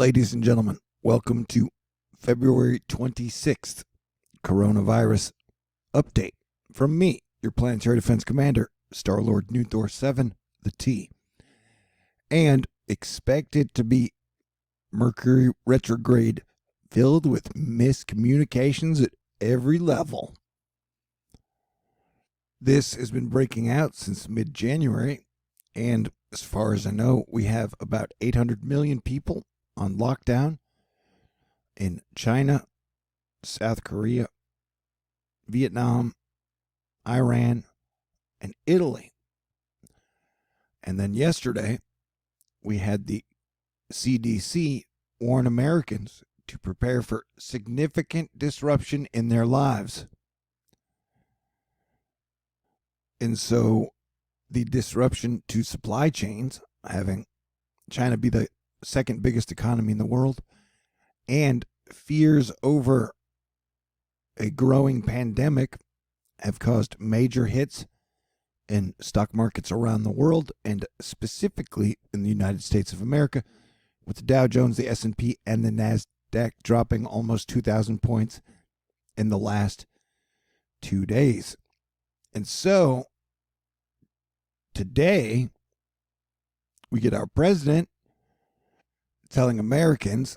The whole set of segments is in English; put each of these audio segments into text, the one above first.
Ladies and gentlemen, welcome to February 26th coronavirus update from me, your Planetary Defense Commander, Star-Lord New Thor 7, the T. And expected to be Mercury retrograde filled with miscommunications at every level. This has been breaking out since mid-January, and as far as I know, we have about 800 million people on lockdown in China, South Korea, Vietnam, Iran, and Italy. And then yesterday, we had the CDC warn Americans to prepare for significant disruption in their lives. And so the disruption to supply chains, having China be the second biggest economy in the world, and fears over a growing pandemic have caused major hits in stock markets around the world, and specifically in the United States of America, with the Dow Jones, the S&P, and the NASDAQ dropping almost 2,000 points in the last 2 days. And so today, we get our president telling Americans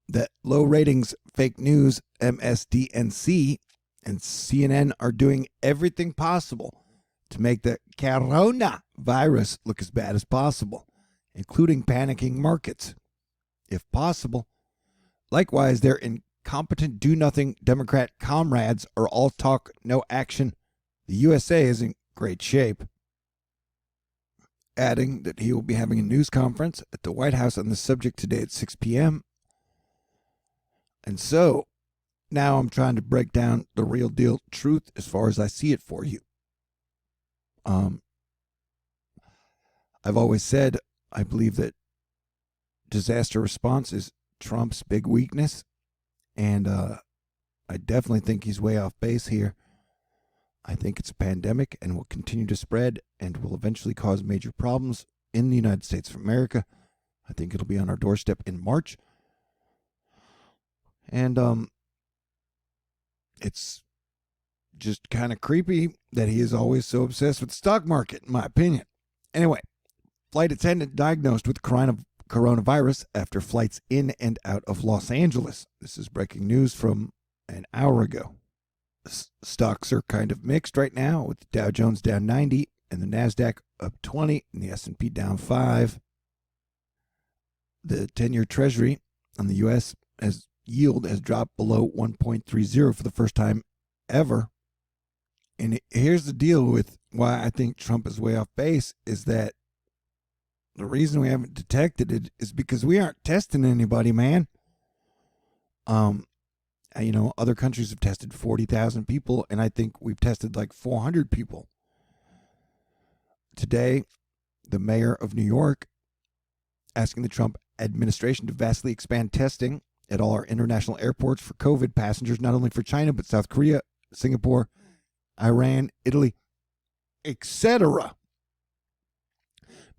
that low ratings, fake news, MSDNC, and CNN are doing everything possible to make the coronavirus look as bad as possible, including panicking markets, if possible. Likewise, their incompetent, do-nothing Democrat comrades are all talk, no action. The USA is in great shape. Adding that he will be having a news conference at the White House on the subject today at 6 p.m. And so, now I'm trying to break down the real deal truth as far as I see it for you. I've always said I believe that disaster response is Trump's big weakness, and I definitely think he's way off base here. I think it's a pandemic and will continue to spread and will eventually cause major problems in the United States of America. I think it'll be on our doorstep in March. And it's just kind of creepy that he is always so obsessed with the stock market, in my opinion. Anyway, flight attendant diagnosed with coronavirus after flights in and out of Los Angeles. This is breaking news from an hour ago. Stocks are kind of mixed right now, with the Dow Jones down 90 and the NASDAQ up 20 and the S&P down 5. The 10-year Treasury on the U.S. yield has dropped below 1.30 for the first time ever. And here's the deal with why I think Trump is way off base, is that the reason we haven't detected it is because we aren't testing anybody, man. Other countries have tested 40,000 people, and I think we've tested like 400 people. Today, the mayor of New York asking the Trump administration to vastly expand testing at all our international airports for COVID passengers, not only for China, but South Korea, Singapore, Iran, Italy, etc.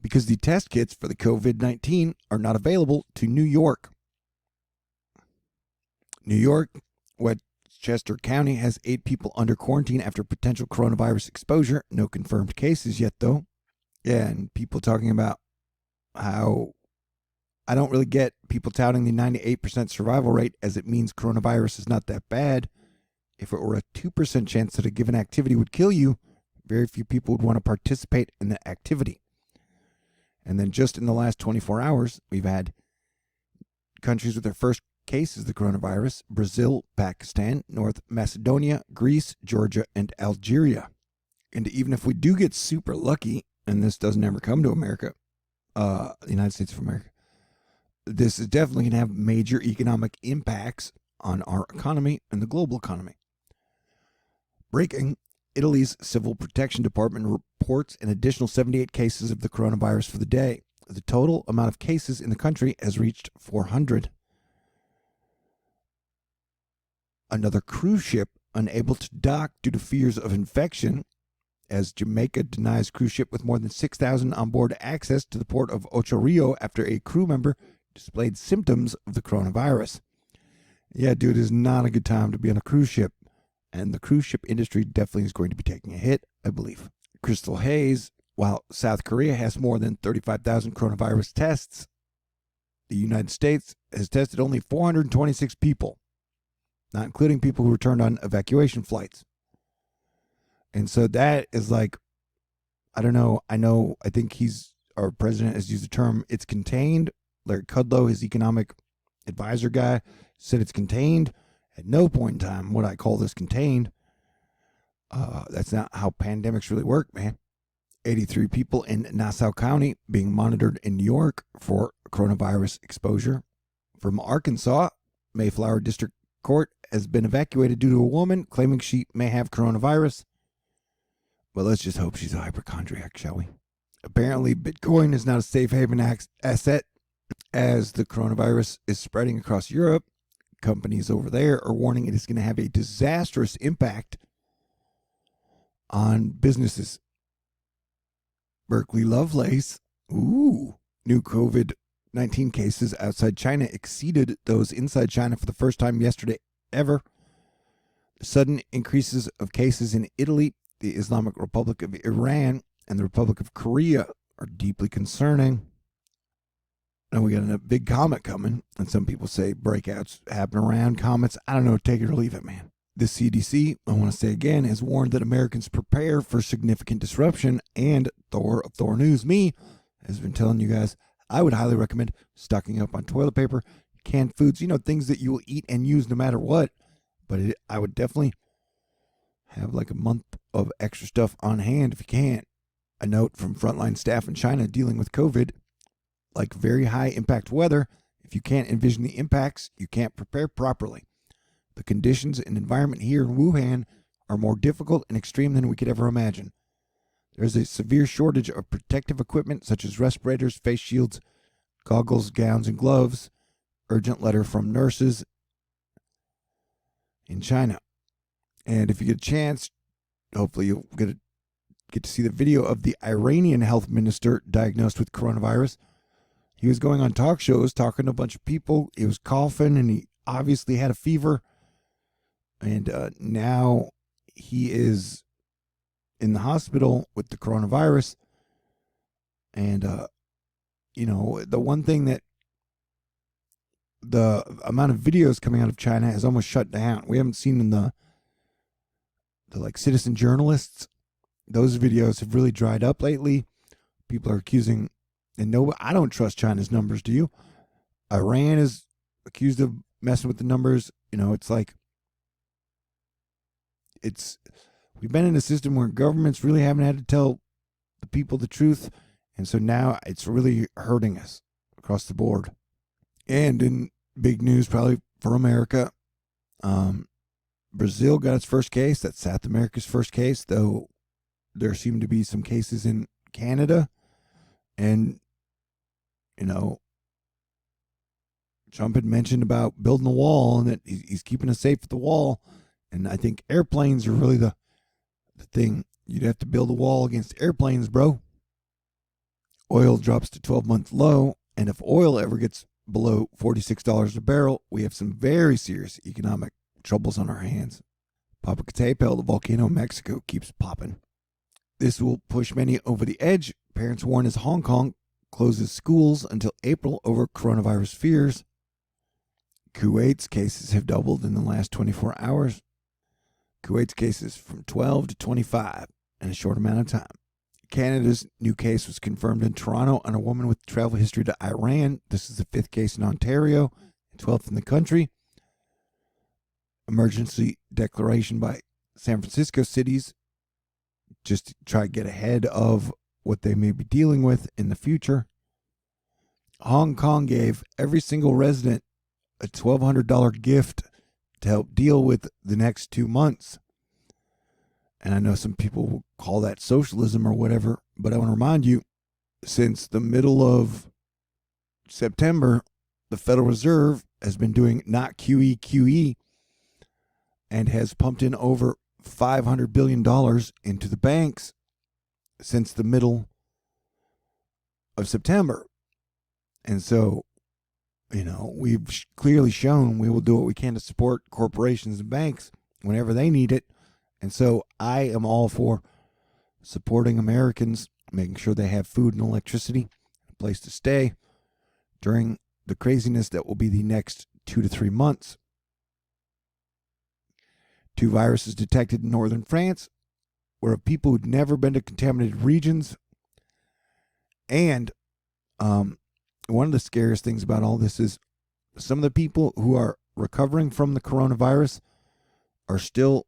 Because the test kits for the COVID-19 are not available to New York. New York, Westchester County has 8 people under quarantine after potential coronavirus exposure. No confirmed cases yet, though. Yeah, and people talking about how I don't really get people touting the 98% survival rate, as it means coronavirus is not that bad. If it were a 2% chance that a given activity would kill you, very few people would want to participate in the activity. And then just in the last 24 hours, we've had countries with their first cases of the coronavirus: Brazil, Pakistan, North Macedonia, Greece, Georgia, and Algeria. And even if we do get super lucky, and this doesn't ever come to America, the United States of America, this is definitely going to have major economic impacts on our economy and the global economy. Breaking: Italy's Civil Protection Department reports an additional 78 cases of the coronavirus for the day. The total amount of cases in the country has reached 400. Another cruise ship unable to dock due to fears of infection, as Jamaica denies cruise ship with more than 6,000 on board access to the port of Ocho Rio after a crew member displayed symptoms of the coronavirus. Yeah, dude, it is not a good time to be on a cruise ship. And the cruise ship industry definitely is going to be taking a hit, I believe. Crystal Hayes, while South Korea has more than 35,000 coronavirus tests, the United States has tested only 426 people, not including people who returned on evacuation flights. And so that is like, I don't know. I think our president has used the term, it's contained. Larry Kudlow, his economic advisor guy, said it's contained. At no point in time would I call this contained. That's not how pandemics really work, man. 83 people in Nassau County being monitored in New York for coronavirus exposure. From Arkansas, Mayflower District Court has been evacuated due to a woman claiming she may have coronavirus. Well, let's just hope she's a hypochondriac, shall we? Apparently, Bitcoin is not a safe haven asset as the coronavirus is spreading across Europe. Companies over there are warning it is going to have a disastrous impact on businesses. Berkeley Lovelace, new COVID-19 cases outside China exceeded those inside China for the first time yesterday ever. Sudden increases of cases in Italy, the Islamic Republic of Iran, and the Republic of Korea are deeply concerning. Now we got a big comet coming, and some people say breakouts happen around comets. I don't know, take it or leave it, man. The CDC, I want to say again, has warned that Americans prepare for significant disruption, and Thor of THORnews, me, has been telling you guys I would highly recommend stocking up on toilet paper, canned foods, things that you will eat and use no matter what. But I would definitely have like a month of extra stuff on hand if you can. A note from frontline staff in China dealing with COVID. Like very high impact weather, if you can't envision the impacts, you can't prepare properly. The conditions and environment here in Wuhan are more difficult and extreme than we could ever imagine. There's a severe shortage of protective equipment such as respirators, face shields, goggles, gowns, and gloves. Urgent letter from nurses in China. And if you get a chance, hopefully you'll get to see the video of the Iranian health minister diagnosed with coronavirus. He was going on talk shows, talking to a bunch of people. He was coughing, and he obviously had a fever. And now he is in the hospital with the coronavirus. And, the one thing that the amount of videos coming out of China has almost shut down. We haven't seen in the like citizen journalists. Those videos have really dried up lately. People are accusing. And no, I don't trust China's numbers, do you? Iran is accused of messing with the numbers. It's like, we've been in a system where governments really haven't had to tell the people the truth. And so now it's really hurting us across the board. And in big news, probably for America, Brazil got its first case. That's South America's first case, though there seem to be some cases in Canada. And Trump had mentioned about building a wall and that he's keeping us safe at the wall. And I think airplanes are really the thing. You'd have to build a wall against airplanes, bro. Oil drops to 12-month low. And if oil ever gets below $46 a barrel, we have some very serious economic troubles on our hands. Popocatépetl, the volcano in Mexico, keeps popping. This will push many over the edge. Parents warn as Hong Kong closes schools until April over coronavirus fears. Kuwait's cases have doubled in the last 24 hours. Kuwait's cases from 12 to 25 in a short amount of time. Canada's new case was confirmed in Toronto on a woman with travel history to Iran. This is the 5th case in Ontario, 12th in the country. Emergency declaration by San Francisco cities just to try to get ahead of what they may be dealing with in the future. Hong Kong gave every single resident a $1,200 gift to help deal with the next 2 months. And I know some people will call that socialism or whatever, but I want to remind you, since the middle of September, the Federal Reserve has been doing not QE, and has pumped in over $500 billion into the banks since the middle of September. And so we've clearly shown we will do what we can to support corporations and banks whenever they need it. And so I am all for supporting Americans, making sure they have food and electricity, a place to stay during the craziness that will be the next 2 to 3 months. 2 viruses detected in northern France were of people who'd never been to contaminated regions. And one of the scariest things about all this is some of the people who are recovering from the coronavirus are still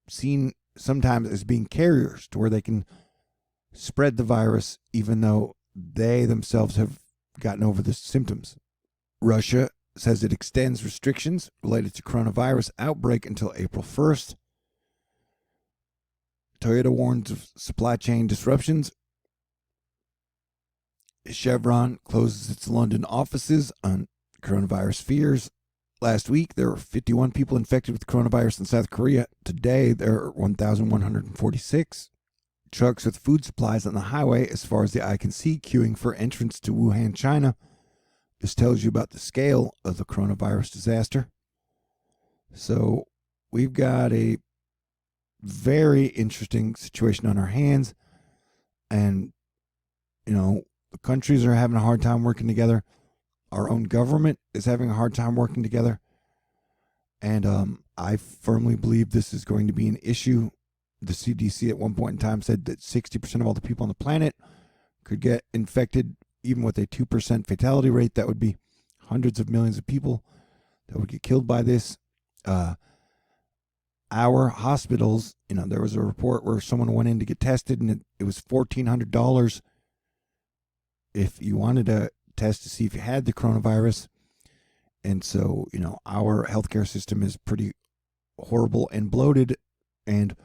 seen sometimes as being carriers, to where they can spread the virus even though they themselves have gotten over the symptoms. Russia says it extends restrictions related to coronavirus outbreak until April 1st. Toyota warns of supply chain disruptions. Chevron closes its London offices on coronavirus fears. Last week, there were 51 people infected with coronavirus in South Korea. Today, there are 1,146. Trucks with food supplies on the highway as far as the eye can see, queuing for entrance to Wuhan, China. This tells you about the scale of the coronavirus disaster. So we've got a very interesting situation on our hands. And, the countries are having a hard time working together. Our own government is having a hard time working together. And I firmly believe this is going to be an issue. The CDC at one point in time said that 60% of all the people on the planet could get infected, even with a 2% fatality rate. That would be hundreds of millions of people that would get killed by this. Our hospitals, there was a report where someone went in to get tested, and it was $1,400 if you wanted to test to see if you had the coronavirus. And so, our healthcare system is pretty horrible and bloated and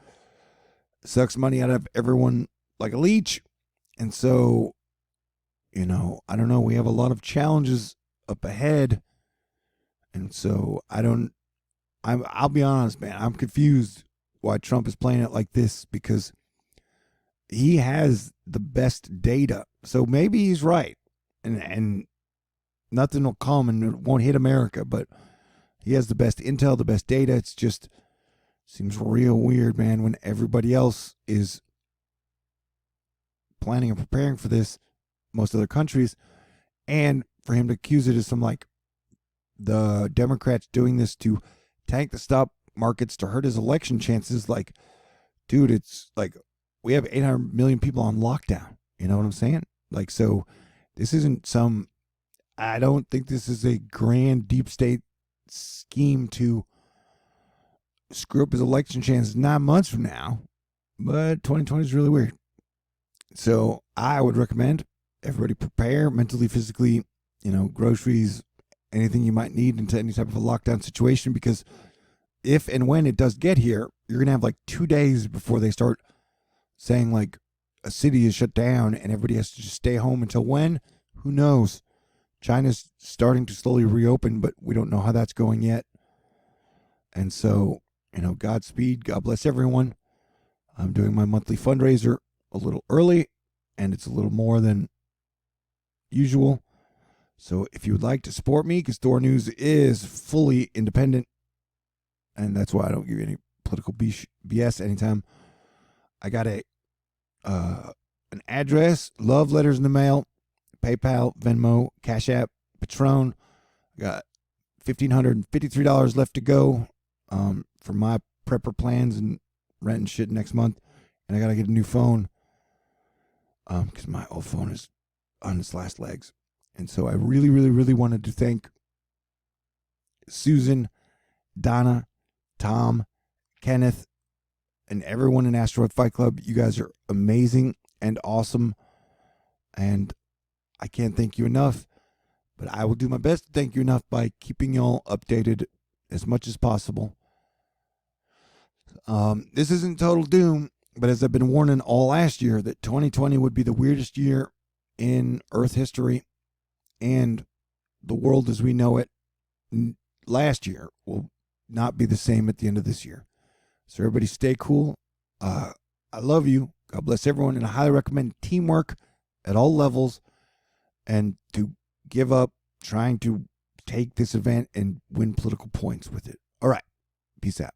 sucks money out of everyone like a leech. And so, I don't know. We have a lot of challenges up ahead. And so I'll be honest, man, I'm confused why Trump is playing it like this, because he has the best data. So maybe he's right, and nothing will come and it won't hit America, but he has the best intel, the best data. It's just seems real weird, man, when everybody else is planning and preparing for this, most other countries, and for him to accuse it as some, like, the Democrats doing this to tank the stock markets to hurt his election chances. Like, dude, it's like we have 800 million people on lockdown. You know what I'm saying? Like, so this isn't I don't think this is a grand deep state scheme to screw up his election chances 9 months from now. But 2020 is really weird. So I would recommend everybody prepare mentally, physically, groceries, anything you might need into any type of a lockdown situation, because if and when it does get here, you're going to have like 2 days before they start saying like a city is shut down and everybody has to just stay home until when? Who knows? China's starting to slowly reopen, but we don't know how that's going yet. And so, Godspeed. God bless everyone. I'm doing my monthly fundraiser a little early, and it's a little more than usual. So if you would like to support me, because THORnews is fully independent, and that's why I don't give you any political BS anytime. I got an address, love letters in the mail, PayPal, Venmo, CashApp, Patron. I got $1,553 left to go for my prepper plans and rent and shit next month. And I got to get a new phone because my old phone is on its last legs. And so I really, really, really wanted to thank Susan, Donna, Tom, Kenneth, and everyone in Asteroid Fight Club. You guys are amazing and awesome. And I can't thank you enough. But I will do my best to thank you enough by keeping y'all updated as much as possible. This isn't total doom, but as I've been warning all last year, that 2020 would be the weirdest year in Earth history, and the world as we know it last year will not be the same at the end of this year. So everybody stay cool. I love you. God bless everyone, and I highly recommend teamwork at all levels, and to give up trying to take this event and win political points with it. All right. Peace out.